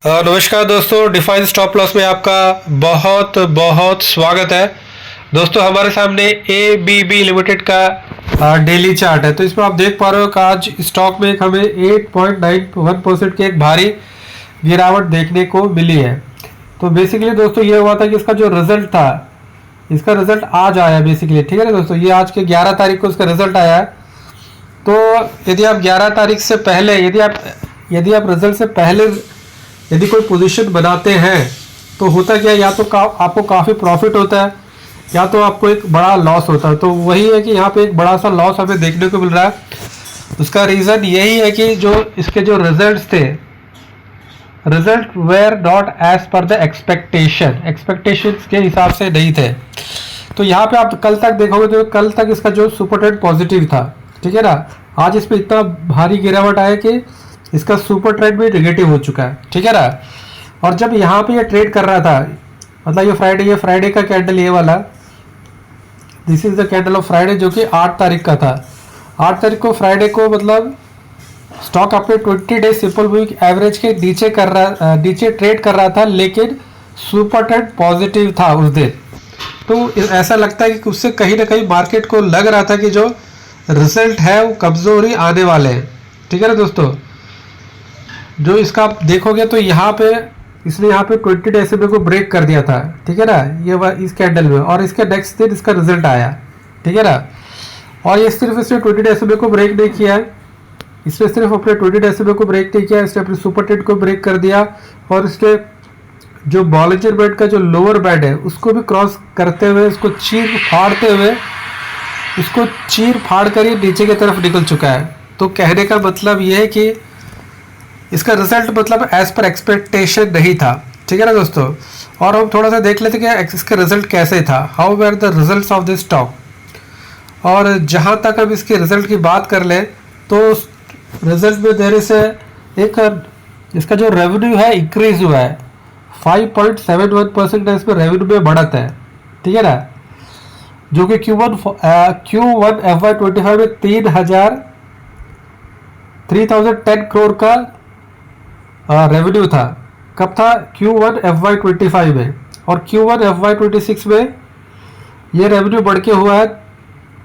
नमस्कार दोस्तों, define stop loss में आपका बहुत बहुत स्वागत है। दोस्तों हमारे सामने ABB लिमिटेड का डेली चार्ट है। तो इसमें आप देख पा रहे हो कि आज स्टॉक में हमें 8.91% की एक भारी गिरावट देखने को मिली है। तो बेसिकली दोस्तों ये हुआ था कि इसका जो रिजल्ट था, इसका रिजल्ट आज आया बेसिकली, ठीक है ना दोस्तों। ये आज के 11 तारीख को इसका रिजल्ट आया है। तो यदि आप 11 तारीख से पहले यदि आप रिजल्ट से पहले यदि कोई पोजीशन बनाते हैं तो होता क्या है, या तो आपको काफ़ी प्रॉफिट होता है या तो आपको एक बड़ा लॉस होता है। तो वही है कि यहाँ पे एक बड़ा सा लॉस हमें देखने को मिल रहा है। उसका रीज़न यही है कि जो इसके जो रिजल्ट्स थे, result were not as per the expectations के हिसाब से नहीं थे। तो यहाँ पे आप कल तक देखोगे तो कल तक इसका जो सुपर ट्रेंड पॉजिटिव था, ठीक है ना। आज इस पर इतना भारी गिरावट आया कि इसका सुपर ट्रेंड भी नेगेटिव हो चुका है, ठीक है ना। और जब यहाँ पे ये ट्रेड कर रहा था, मतलब ये फ्राइडे का कैंडल, ये वाला this is the candle of Friday, जो कि 8 तारीख का था। 8 तारीख को फ्राइडे को मतलब स्टॉक अपने 20 डे सिंपल वीक एवरेज के नीचे ट्रेड कर रहा था, लेकिन सुपर ट्रेंड पॉजिटिव था उस दिन। तो ऐसा लगता है कि उससे कहीं ना कहीं मार्केट को लग रहा था कि जो रिजल्ट है वो कमजोर ही आने वाले हैं, ठीक है ना दोस्तों। जो इसका आप देखोगे तो यहाँ पे इसने यहाँ पे 20 डे SMA को ब्रेक कर दिया था, ठीक है ना, ये इस कैंडल में। और इसके नेक्स्ट दिन इसका रिजल्ट आया, ठीक है ना। और ये सिर्फ इसने 20 डे SMA को ब्रेक नहीं किया है, इसने सिर्फ अपने 20 डे SMA को ब्रेक नहीं किया, इसने अपने सुपर ट्रेंड को ब्रेक कर दिया। और इसने जो बॉलिंजर बैंड का जो लोअर बैंड है उसको भी क्रॉस करते हुए, उसको चीर फाड़ कर ही नीचे की तरफ निकल चुका है। तो कहने का मतलब ये है कि इसका रिजल्ट मतलब एज पर एक्सपेक्टेशन नहीं था, ठीक है ना दोस्तों। और हम थोड़ा सा देख लेते कि इसका रिजल्ट कैसे था, how where the results of this stock. और जहाँ तक हम इसके रिजल्ट की बात कर लें तो रिजल्ट में देने से एक इसका जो रेवेन्यू है इंक्रीज हुआ है, 5.71% इसमें रेवेन्यू में बढ़त है, ठीक है ना। जो कि Q1 FY25 में 3010 करोड़ का रेवेन्यू था। कब था? Q1 FY25 में। और Q1 FY26 में ये रेवेन्यू बढ़ के हुआ है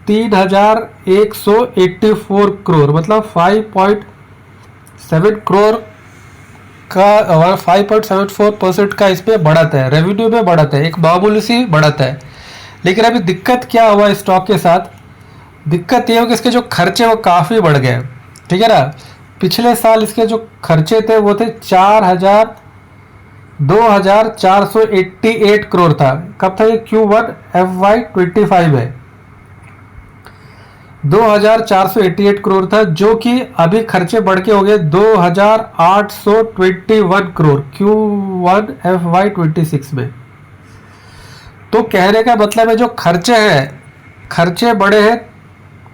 3184 करोड़, मतलब 5.7 करोड़ का 5.74% का इसमें बढ़त है, रेवेन्यू में बढ़त है, एक मामूली सी बढ़त है। लेकिन अभी दिक्कत क्या हुआ स्टॉक के साथ, दिक्कत ये हो कि इसके जो खर्चे वो काफ़ी बढ़ गए, ठीक है ना। पिछले साल इसके जो खर्चे थे वो थे 2488 करोड़ था। कब था ये? Q1 FY25 में 2488 करोड़ था, जो कि अभी खर्चे बढ़ के हो गए 2821 करोड़ Q1 FY26 में। तो कहने का मतलब है जो खर्चे हैं, खर्चे बड़े हैं,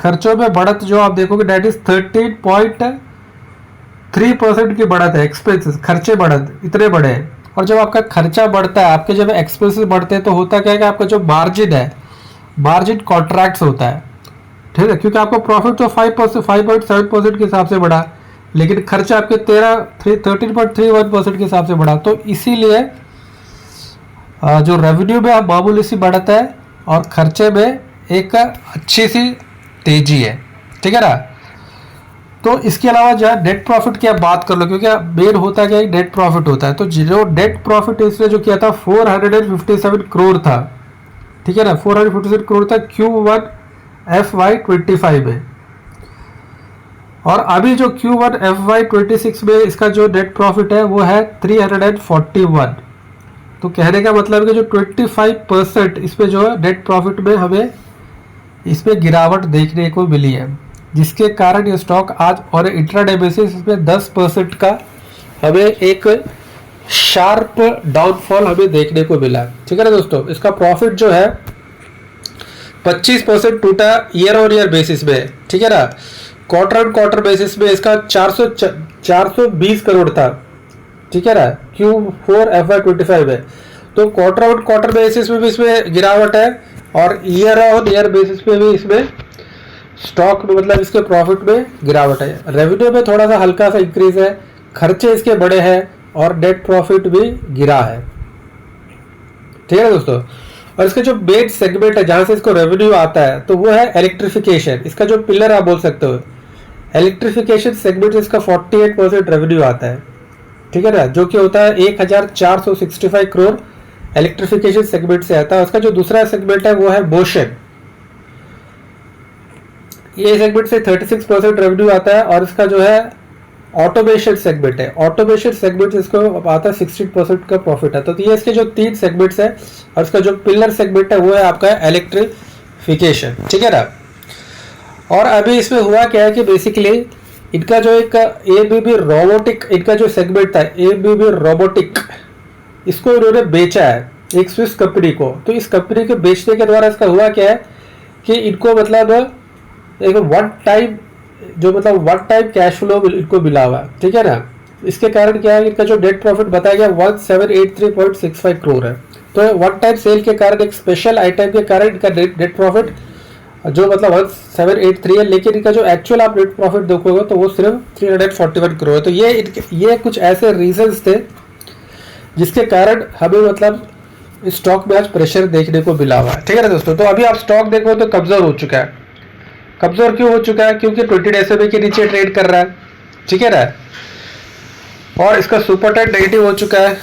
खर्चों में बढ़त जो आप देखोगे डेट इज 13.3% की बढ़त है। एक्सपेंसेस, खर्चे बढ़त इतने बड़े हैं। और जब आपका खर्चा बढ़ता है, आपके जब एक्सपेंसेस बढ़ते हैं तो होता क्या है कि आपका जो मार्जिन है, मार्जिन कॉन्ट्रैक्ट्स होता है, ठीक है। क्योंकि आपका प्रॉफिट तो 5.7% के हिसाब से बढ़ा, लेकिन खर्चा आपके 13.31% के हिसाब से बढ़ा। तो इसीलिए जो रेवेन्यू में आप मामूली सी बढ़त है और खर्चे में एक अच्छी सी तेजी है, ठीक है ना। तो इसके अलावा जो है नेट प्रॉफिट की आप बात कर लो, क्योंकि मेन होता क्या है, नेट प्रॉफिट होता है। तो जो नेट प्रॉफिट इसने जो किया था 457 करोड़ था, ठीक है ना, 457 करोड़ था Q1 FY25 में। और अभी जो Q1 FY26 में इसका जो नेट प्रॉफिट है वो है 341। तो कहने का मतलब है कि जो 25% इसमें जो है नेट प्रॉफिट में हमें इसमें गिरावट देखने को मिली है, जिसके कारण ये स्टॉक आज और इंट्राडे बेसिस इसमें 10% का हमें एक शार्प डाउनफॉल हमें देखने को मिला, ठीक है ना दोस्तों। इसका प्रॉफिट जो है 25% टूटा ईयर ऑन ईयर बेसिस में, ठीक है ना। क्वार्टर ऑन क्वार्टर बेसिस में इसका 420 करोड़ था, ठीक है ना, Q4 FY25 में। तो क्वार्टर ऑन क्वार्टर बेसिस में भी इसमें गिरावट है और ईयर ऑन ईयर बेसिस पे भी इसमें स्टॉक में मतलब इसके प्रॉफिट में गिरावट है। रेवेन्यू में थोड़ा सा हल्का सा इंक्रीज है, खर्चे इसके बड़े हैं और नेट प्रॉफिट भी गिरा है, ठीक है दोस्तों। और इसका जो मेन सेगमेंट है जहां से इसको रेवेन्यू आता है तो वो है इलेक्ट्रिफिकेशन। इसका जो पिलर आप बोल सकते हो, इलेक्ट्रिफिकेशन सेगमेंट से इसका 48% रेवेन्यू आता है, ठीक है ना, जो कि होता है 1465 करोड़ इलेक्ट्रिफिकेशन सेगमेंट से आता है। उसका जो दूसरा सेगमेंट है वो है मोशन, ये सेगमेंट से 36% रेवेन्यू आता है। और इसका जो है ऑटोमेशन सेगमेंट है, ऑटोमेशन सेगमेंट से इसको आता है 16% का प्रॉफिट है। तो ये इसके जो 3 सेगमेंट्स है और इसका जो पिलर सेगमेंट है वो है आपका इलेक्ट्रिफिकेशन, ठीक है ना। और अभी इसमें हुआ क्या है कि बेसिकली इनका जो एक एबीबी रोबोटिक, इनका जो सेगमेंट था एबीबी रोबोटिक, इसको इन्होंने बेचा है एक स्विस कंपनी को। तो इस कंपनी को बेचने के द्वारा इसका हुआ क्या है कि इनको मतलब एक वन टाइम कैश फ्लो इनको मिला हुआ, ठीक है ना। इसके कारण क्या है, इनका जो नेट प्रॉफिट बताया गया 1783.65 करोड़ है। तो वन टाइम सेल के कारण, एक स्पेशल आइटम के कारण इनका नेट प्रॉफिट जो मतलब 1783 है, लेकिन इनका जो एक्चुअल आप नेट प्रॉफिट देखोगे तो वो सिर्फ 341 करोड़ है। तो ये कुछ ऐसे रीजंस थे जिसके कारण हमें मतलब स्टॉक में आज प्रेशर देखने को मिला हुआ है, ठीक है ना दोस्तों। तो अभी आप स्टॉक देखो तो कमजोर हो चुका है। कमजोर क्यों हो चुका है? क्योंकि 20 डेज के नीचे ट्रेड कर रहा है, ठीक है ना। और इसका सुपर ट्रेंड नेगेटिव हो चुका है,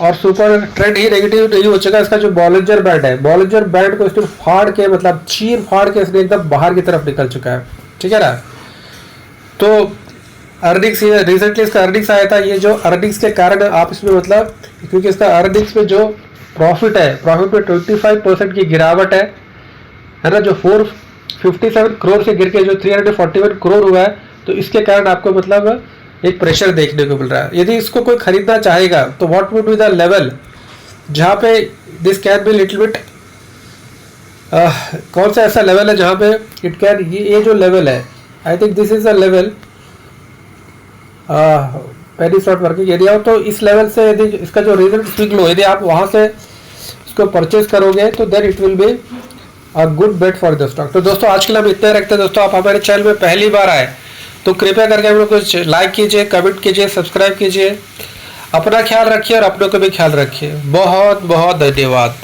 और सुपर ट्रेंड ही नेगेटिव नहीं हो चुका है, इसका जो बॉलिंजर बैंड है, बॉलिंजर बैंड को इसने फाड़ के मतलब चीर फाड़ के इसने एकदम बाहर की तरफ निकल चुका है, ठीक है ना। तो अर्निंग्स, रिसेंटली इसका अर्निंग्स आया था, ये जो अर्निंग्स के कारण आप इसमें मतलब, क्योंकि इसका अर्निंग्स में जो प्रॉफिट है, प्रॉफिट में 25% की गिरावट है ना, जो 457 करोड़ से गिर के जो 341 करोड़ हुआ है। तो इसके कारण आपको मतलब एक प्रेशर देखने को मिल रहा है। यदि इसको कोई खरीदना चाहेगा तो what would be the level जहाँ पे this can be little bit, कौन सा ऐसा लेवल है जहाँ पे इट कैन, ये जो लेवल है, I think this is a level penny stock working area. तो इस लेवल से यदि इसका जो रिजल्ट स्विंग लो, यदि आप वहाँ से इसको परचेज करोगे तो then it will be a good bet for the stock. तो दोस्तों आज के लिए हम इतना रखते हैं। दोस्तों आप हमारे चैनल में पहली बार आए तो कृपया करके हम लोग को लाइक कीजिए, कमेंट कीजिए, सब्सक्राइब कीजिए। अपना ख्याल रखिए और अपनों का भी ख्याल रखिए। बहुत बहुत धन्यवाद।